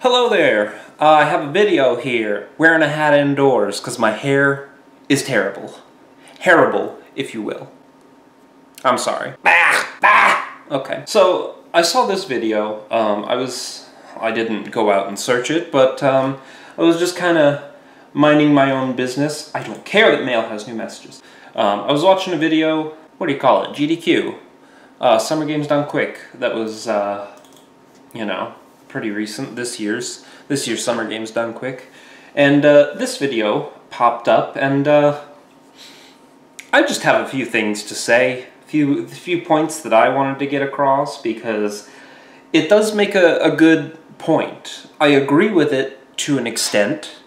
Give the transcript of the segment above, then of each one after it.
Hello there. I have a video here, wearing a hat indoors, because my hair is terrible. Hairable, if you will. I'm sorry. Okay, so I saw this video. I didn't go out and search it, but I was just kind of minding my own business. I don't care that mail has new messages. I was watching a video, what do you call it, GDQ. Summer Games Done Quick. That was, you know, pretty recent, this year's Summer Games Done Quick. And this video popped up, and I just have a few things to say, a few points that I wanted to get across, because it does make a good point. I agree with it to an extent,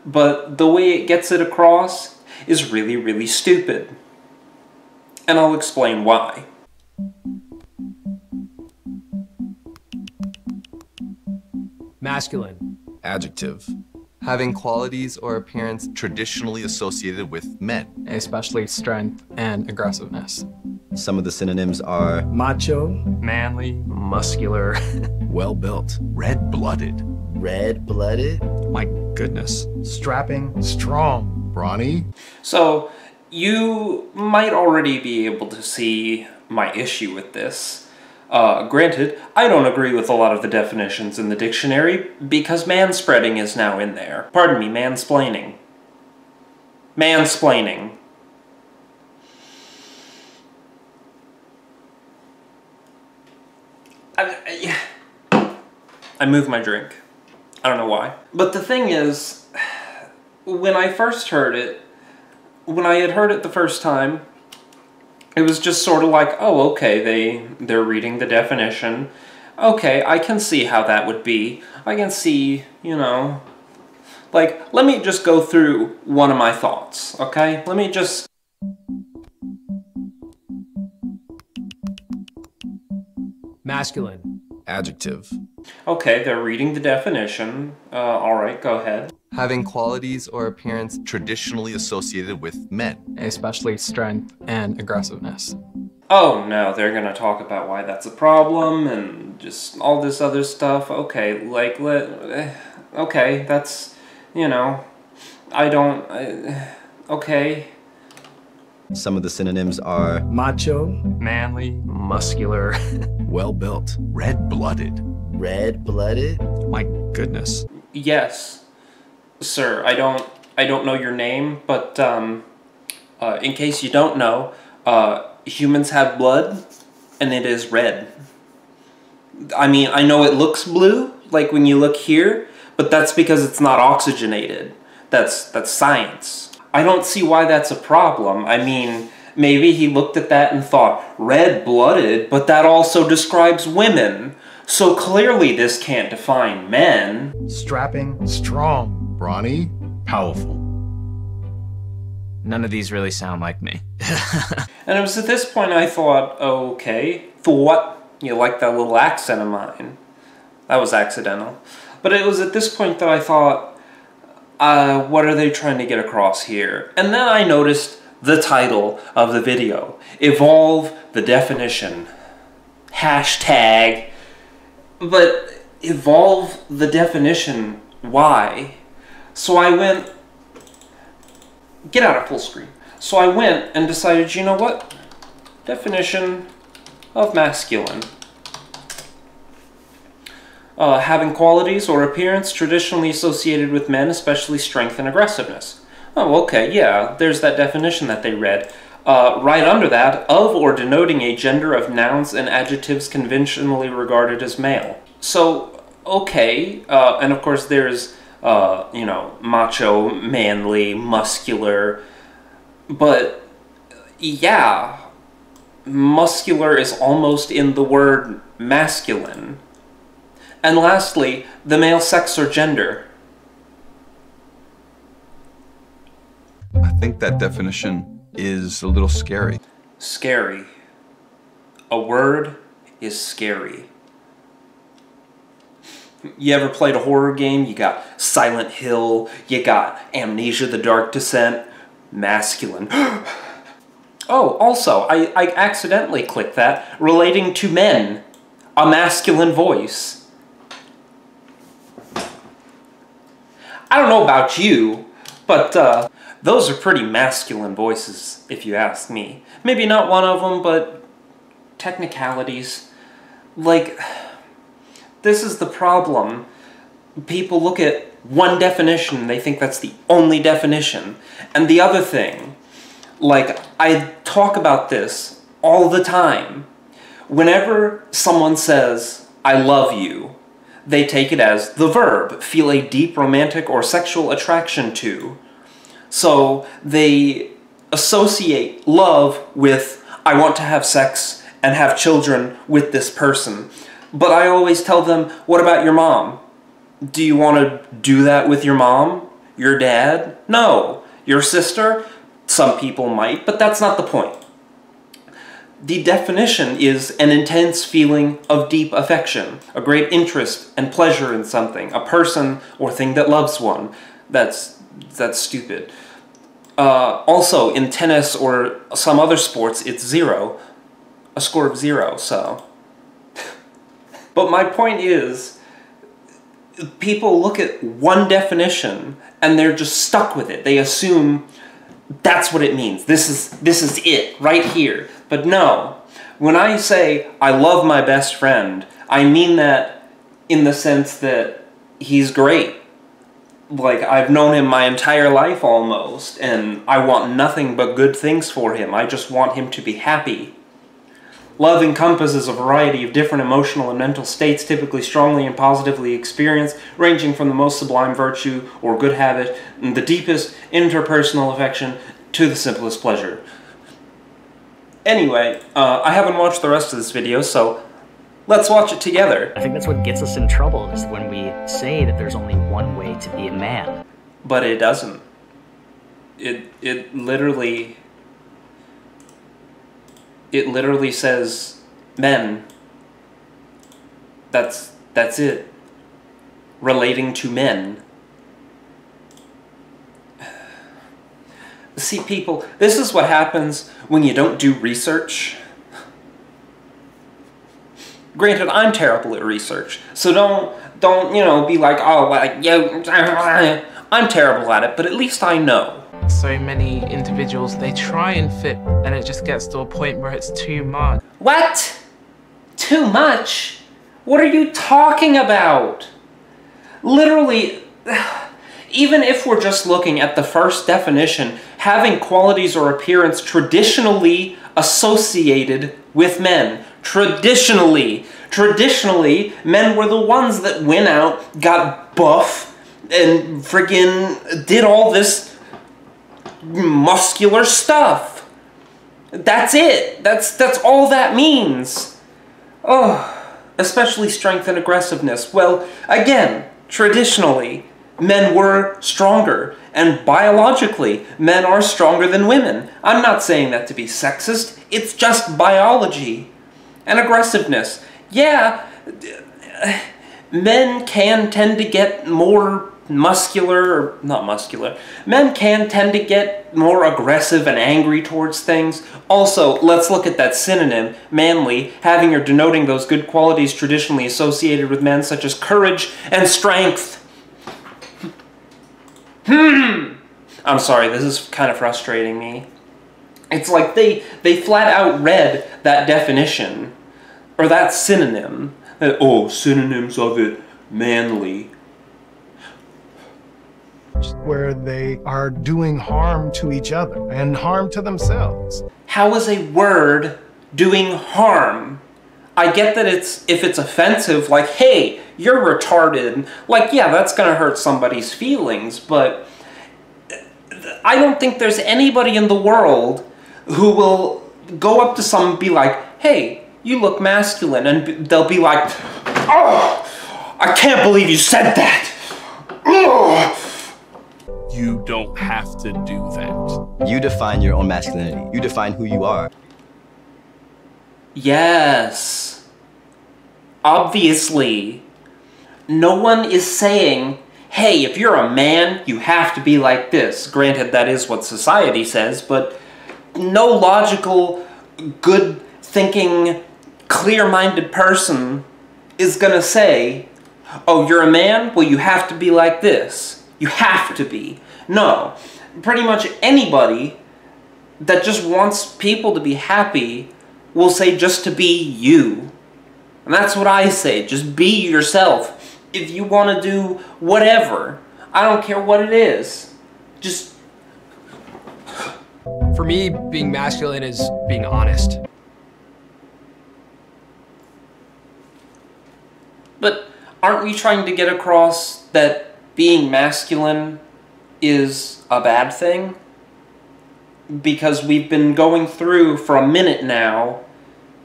but the way it gets it across is really, really stupid. And I'll explain why. Masculine. Adjective. Having qualities or appearance Traditionally associated with men. Especially strength and aggressiveness. Some of the synonyms are Macho. Manly. Muscular. Well-built. Red-blooded. red-blooded. My goodness. Strapping. Strong. Brawny. So, you might already be able to see my issue with this. Granted, I don't agree with a lot of the definitions in the dictionary, because manspreading is now in there. Pardon me, mansplaining. Mansplaining. I moved my drink. I don't know why. But the thing is, when I first heard it, when I had heard it the first time, it was just sort of like, oh, okay, they're reading the definition. Okay, I can see how that would be. I can see, you know, like, let me just go through one of my thoughts, okay? Let me just... Masculine. Adjective. Okay, they're reading the definition. Alright, go ahead. having qualities or appearance Traditionally associated with men. Especially strength and aggressiveness. Oh no, they're gonna talk about why that's a problem and just all this other stuff. Okay, like, okay, that's, you know, okay. Some of the synonyms are Macho. Manly. Muscular. Well-built. Red-blooded. red-blooded. My goodness. Yes, sir, I don't know your name, but, in case you don't know, humans have blood, and it is red. I mean, I know it looks blue, like when you look here, but that's because it's not oxygenated. That's science. I don't see why that's a problem. I mean, maybe he looked at that and thought, red-blooded, but that also describes women. So clearly this can't define men. Strapping. Strong. Brawny. Powerful. None of these really sound like me. And it was at this point I thought, okay, thought, you like that little accent of mine. That was accidental. But it was at this point that I thought, what are they trying to get across here? And then I noticed the title of the video. Evolve the definition. Hashtag. But evolve the definition, why? So I went, get out of full screen. So I went and decided, you know what? Definition of masculine. Having qualities or appearance traditionally associated with men, especially strength and aggressiveness. Oh, okay, yeah, there's that definition that they read. Right under that, of or denoting a gender of nouns and adjectives conventionally regarded as male. So, okay, and of course there's, you know, macho, manly, muscular, but yeah, muscular is almost in the word masculine. And lastly, the male sex or gender. I think that definition is a little scary. Scary. A word is scary. You ever played a horror game? You got Silent Hill, you got Amnesia: The Dark Descent, masculine. Oh, also, I accidentally clicked that, relating to men, a masculine voice. I don't know about you, but those are pretty masculine voices, if you ask me. Maybe not one of them, but technicalities. Like, this is the problem. People look at one definition, they think that's the only definition. And the other thing, like, I talk about this all the time. Whenever someone says, I love you, they take it as the verb, feel a deep romantic or sexual attraction to. So they associate love with, I want to have sex and have children with this person. But I always tell them, what about your mom? Do you want to do that with your mom? Your dad? No. Your sister? Some people might, but that's not the point. The definition is an intense feeling of deep affection, a great interest and pleasure in something, a person or thing that loves one. That's stupid. Also, in tennis or some other sports, it's 0. A score of 0, so. But my point is, people look at one definition and they're just stuck with it. They assume that's what it means. This is it, right here. But no, when I say I love my best friend, I mean that in the sense that he's great. Like, I've known him my entire life almost, and I want nothing but good things for him. I just want him to be happy. Love encompasses a variety of different emotional and mental states, typically strongly and positively experienced, ranging from the most sublime virtue or good habit, and the deepest interpersonal affection, to the simplest pleasure. Anyway, I haven't watched the rest of this video, so let's watch it together. I think that's what gets us in trouble, is when we say that there's only one way to be a man. But it doesn't. It literally says men. That's it. Relating to men. See, people, this is what happens when you don't do research. Granted, I'm terrible at research, so don't you know, be like, oh, like, yo, I'm terrible at it, but at least I know. So many individuals, they try and fit, and it just gets to a point where it's too much. What? Too much? What are you talking about? Literally, even if we're just looking at the first definition, having qualities or appearance traditionally associated with men. Traditionally, men were the ones that went out, got buff, and friggin' did all this muscular stuff. That's it. That's all that means. Oh, especially strength and aggressiveness. Well, again, traditionally, men were stronger, and biologically, men are stronger than women. I'm not saying that to be sexist, it's just biology. And aggressiveness. Yeah, men can tend to get more muscular, or not muscular, men can tend to get more aggressive and angry towards things. Also, let's look at that synonym, manly, having or denoting those good qualities traditionally associated with men, such as courage and strength. I'm sorry, this is kind of frustrating me. It's like they flat out read that definition, or that synonym. Oh, synonyms of it, manly. Where they are doing harm to each other and harm to themselves. How is a word doing harm? I get that if it's offensive, like, hey, you're retarded, like, yeah, that's gonna hurt somebody's feelings, but I don't think there's anybody in the world who will go up to someone and be like, hey, you look masculine, and they'll be like, oh, I can't believe you said that. Oh. You don't have to do that. You define your own masculinity. You define who you are. Yes. Obviously. No one is saying, hey, if you're a man, you have to be like this. Granted, that is what society says, but no logical, good-thinking, clear-minded person is gonna say, oh, you're a man? Well, you have to be like this. You have to be. No. Pretty much anybody that just wants people to be happy will say just to be you. And that's what I say. Just be yourself. If you want to do whatever, I don't care what it is. Just... For me, being masculine is being honest. But aren't we trying to get across that being masculine is a bad thing? Because we've been going through for a minute now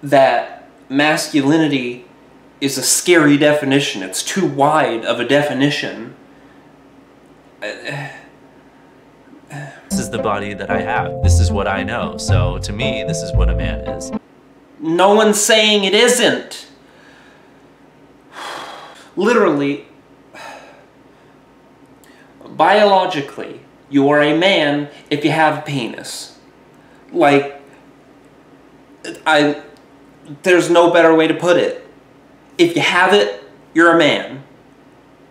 that masculinity is a scary definition. It's too wide of a definition. This is the body that I have. This is what I know. So to me, this is what a man is. No one's saying it isn't. Literally, biologically, you are a man if you have a penis. Like, there's no better way to put it. If you have it, you're a man.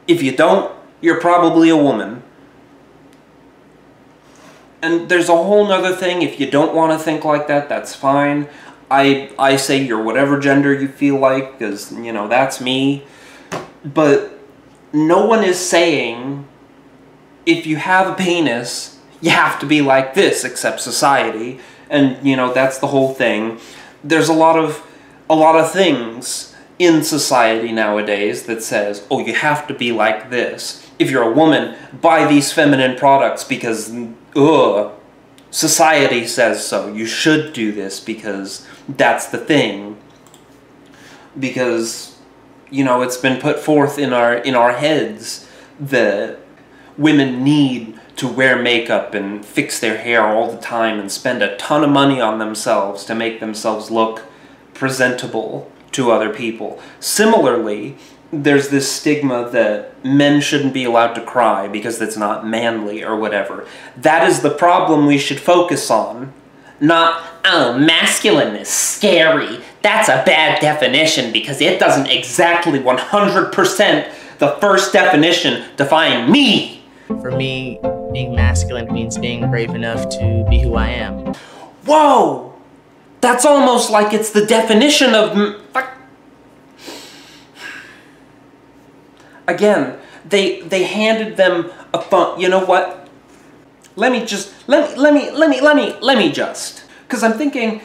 If you don't, you're probably a woman. And there's a whole nother thing, if you don't want to think like that, that's fine. I say you're whatever gender you feel like, because, you know, that's me. But no one is saying if you have a penis, you have to be like this, except society. And, you know, that's the whole thing. There's a lot of things in society nowadays that says, oh, you have to be like this. If you're a woman, buy these feminine products because, society says so. You should do this because that's the thing. Because, you know, it's been put forth in our heads that women need to wear makeup and fix their hair all the time and spend a ton of money on themselves to make themselves look presentable to other people. Similarly, there's this stigma that men shouldn't be allowed to cry because that's not manly or whatever. That is the problem we should focus on. Not, oh, masculine is scary. That's a bad definition because it doesn't exactly 100% the first definition define me. For me, being masculine means being brave enough to be who I am. Whoa! That's almost like it's the definition of... Again, they handed them a phone. You know what? Let me just, because I'm thinking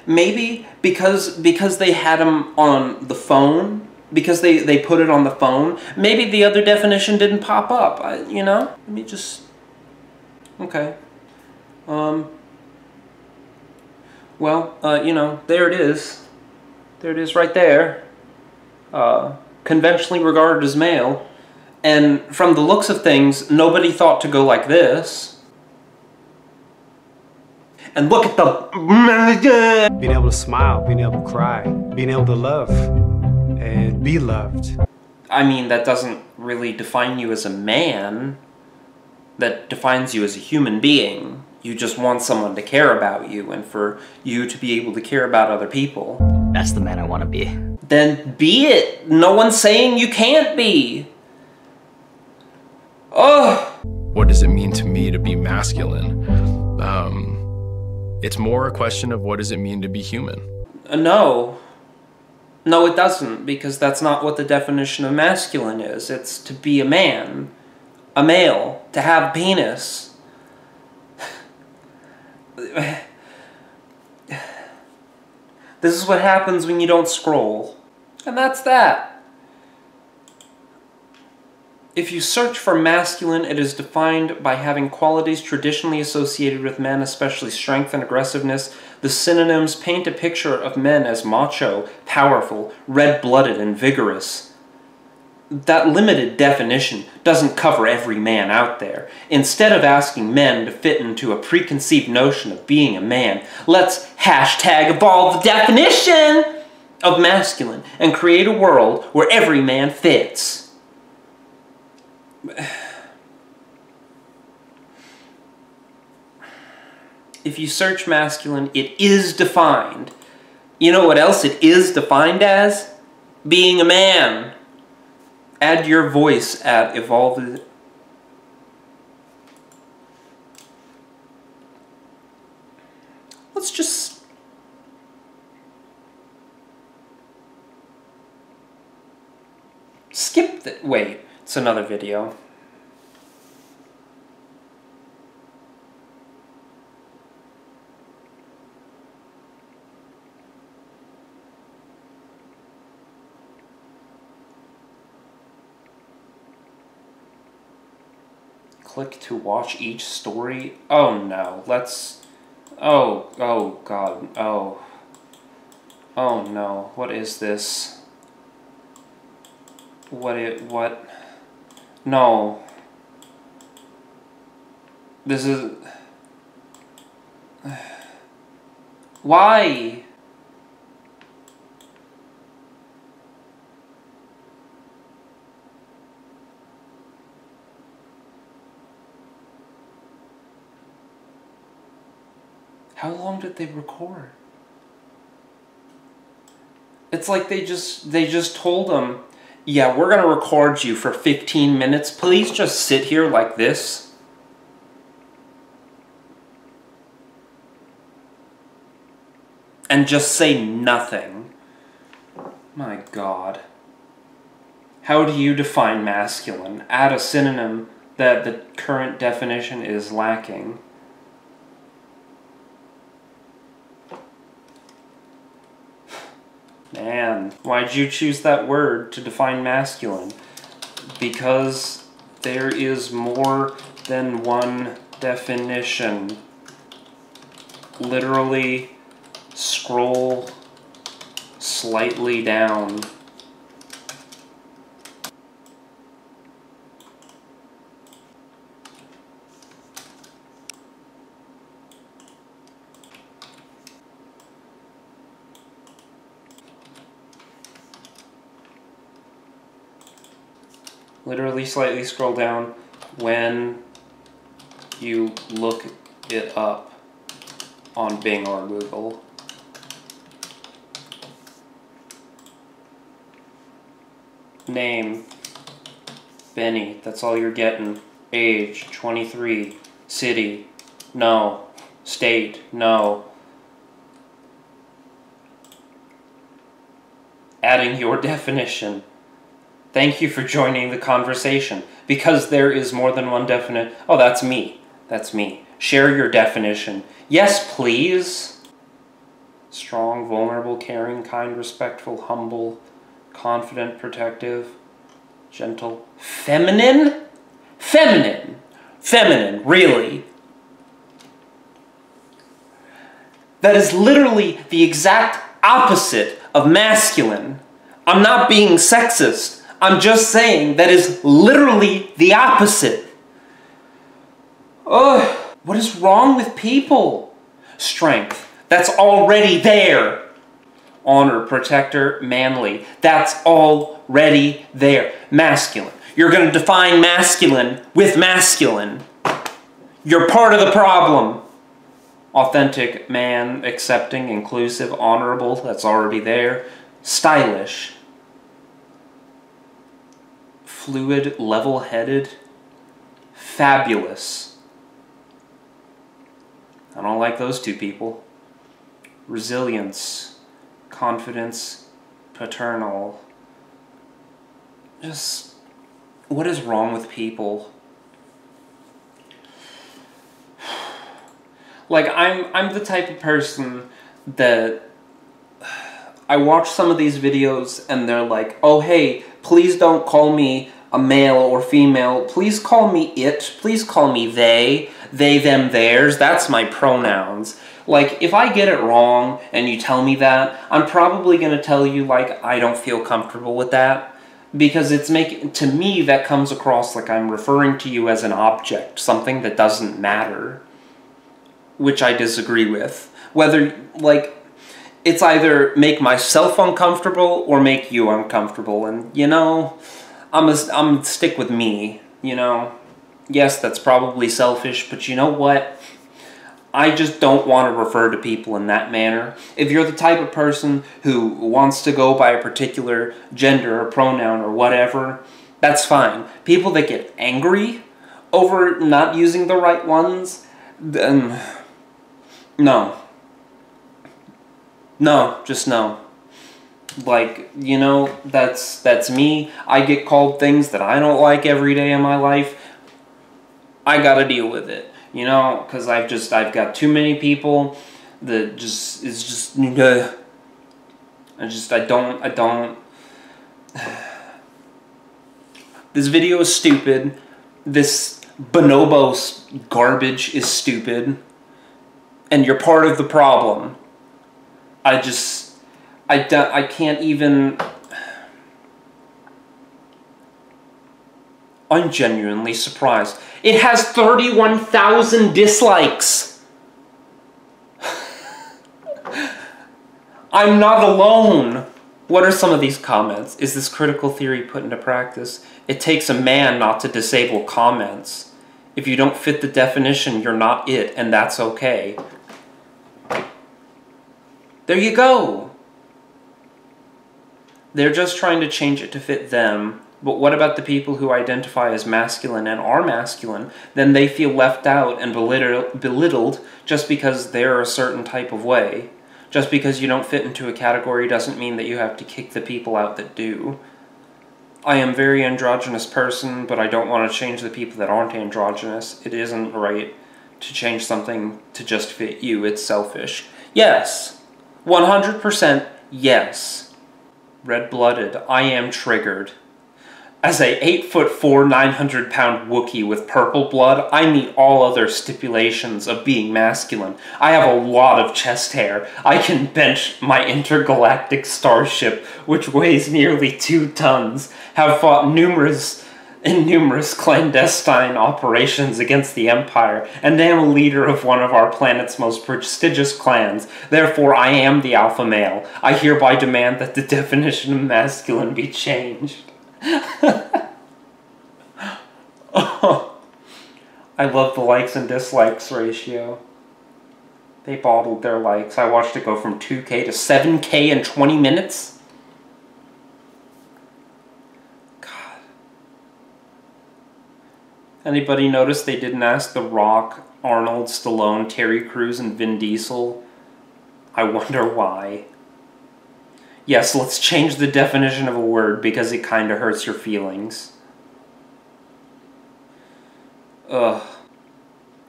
maybe because they had them on the phone, because they put it on the phone, maybe the other definition didn't pop up. You know? Let me just, okay. Well, you know, there it is. There it is right there. Conventionally regarded as male. And from the looks of things, nobody thought to go like this. And look at the... Being able to smile, being able to cry, being able to love, and be loved. I mean, that doesn't really define you as a man. That defines you as a human being. You just want someone to care about you, and for you to be able to care about other people. That's the man I want to be. Then be it. No one's saying you can't be. Oh. What does it mean to me to be masculine? It's more a question of what does it mean to be human? No. No, it doesn't, because that's not what the definition of masculine is. It's to be a man. A male. To have a penis. This is what happens when you don't scroll. And that's that. If you search for masculine, it is defined by having qualities traditionally associated with men, especially strength and aggressiveness. The synonyms paint a picture of men as macho, powerful, red-blooded, and vigorous. That limited definition doesn't cover every man out there. Instead of asking men to fit into a preconceived notion of being a man, let's #evolve the definition of masculine and create a world where every man fits. If you search masculine, it is defined. You know what else it is defined as? Being a man. Add your voice at evolved. Let's just... skip the... Wait, it's another video. Click to watch each story. Oh no, let's... Oh god, oh. Oh no, what is this? What? No. This is... Why? How long did they record? It's like they just told them, yeah, we're gonna record you for 15 minutes. Please just sit here like this. And just say nothing. My God. How do you define masculine? Add a synonym that the current definition is lacking. Man, why'd you choose that word to define masculine? Because there is more than one definition. Literally, scroll slightly down. Literally slightly scroll down when you look it up on Bing or Google. Name, Benny, that's all you're getting. Age, 23. City, no. State, no. Adding your definition. Thank you for joining the conversation. Because there is more than one definite... Oh, that's me. That's me. Share your definition. Yes, please. Strong, vulnerable, caring, kind, respectful, humble, confident, protective, gentle, feminine? Feminine. Feminine, really. That is literally the exact opposite of masculine. I'm not being sexist. I'm just saying that is literally the opposite. Ugh, what is wrong with people? Strength, that's already there. Honor, protector, manly, that's already there. Masculine, you're going to define masculine with masculine. You're part of the problem. Authentic, man, accepting, inclusive, honorable, that's already there. Stylish. Fluid, level-headed, fabulous. I don't like those two people. Resilience, confidence, paternal. Just, what is wrong with people? Like, I'm the type of person that I watch some of these videos and they're like, oh hey, please don't call me a male or female. Please call me it. Please call me they, them, theirs. That's my pronouns. Like, if I get it wrong and you tell me that, I'm probably going to tell you, like, I don't feel comfortable with that. Because it's to me, that comes across like I'm referring to you as an object, something that doesn't matter. Which I disagree with. Whether, like, it's either make myself uncomfortable or make you uncomfortable. And, you know, I'm stick with me, you know. Yes, that's probably selfish, but you know what? I just don't want to refer to people in that manner. If you're the type of person who wants to go by a particular gender or pronoun or whatever, that's fine. People that get angry over not using the right ones, then no. No, just no. Like, you know, that's me. I get called things that I don't like every day in my life. I gotta deal with it, you know, because I've got too many people that I don't. This video is stupid. This bonobos garbage is stupid. And you're part of the problem. I can't even... I'm genuinely surprised. It has 31,000 dislikes! I'm not alone! What are some of these comments? Is this critical theory put into practice? It takes a man not to disable comments. If you don't fit the definition, you're not it, and that's okay. There you go! They're just trying to change it to fit them. But what about the people who identify as masculine and are masculine? Then they feel left out and belittled just because they're a certain type of way. Just because you don't fit into a category doesn't mean that you have to kick the people out that do. I am a very androgynous person, but I don't want to change the people that aren't androgynous. It isn't right to change something to just fit you. It's selfish. Yes. 100% yes. Red-blooded. I am triggered. As a 8'4", 900-pound Wookiee with purple blood, I meet all other stipulations of being masculine. I have a lot of chest hair. I can bench my intergalactic starship, which weighs nearly 2 tons, have fought numerous clandestine operations against the Empire, and am a leader of one of our planet's most prestigious clans. Therefore, I am the alpha male. I hereby demand that the definition of masculine be changed. Oh, I love the likes and dislikes ratio. They bottled their likes. I watched it go from 2K to 7K in 20 minutes. God. Anybody notice they didn't ask The Rock, Arnold, Stallone, Terry Crews, and Vin Diesel? I wonder why. Yes, let's change the definition of a word because it kind of hurts your feelings. Ugh.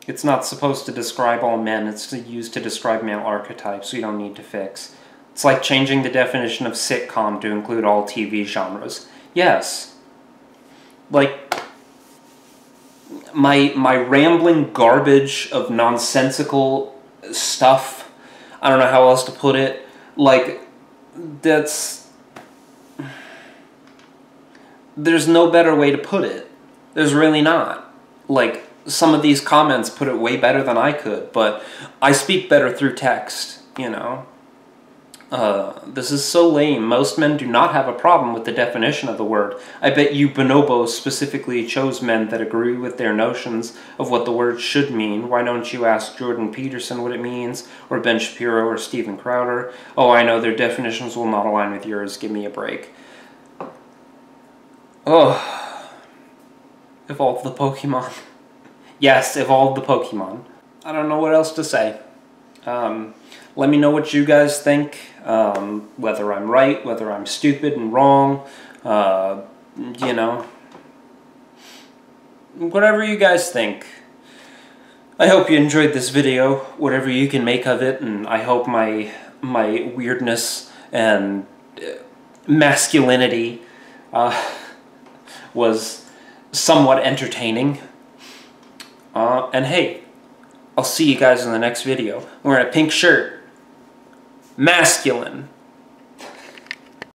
It's not supposed to describe all men, it's used to describe male archetypes, so you don't need to fix. It's like changing the definition of sitcom to include all TV genres. Yes. Like, my rambling garbage of nonsensical stuff, I don't know how else to put it, like, there's no better way to put it. There's really not. Like, some of these comments put it way better than I could, but I speak better through text, you know. This is so lame. Most men do not have a problem with the definition of the word. I bet you bonobos specifically chose men that agree with their notions of what the word should mean. Why don't you ask Jordan Peterson what it means, or Ben Shapiro, or Steven Crowder? Oh, I know, their definitions will not align with yours. Give me a break. Oh. Evolve the Pokemon. Yes, evolve the Pokemon. I don't know what else to say. Let me know what you guys think, whether I'm right, whether I'm stupid and wrong, you know, whatever you guys think. I hope you enjoyed this video, whatever you can make of it, and I hope my weirdness and masculinity was somewhat entertaining. And hey, I'll see you guys in the next video. I'm wearing a pink shirt. Masculine.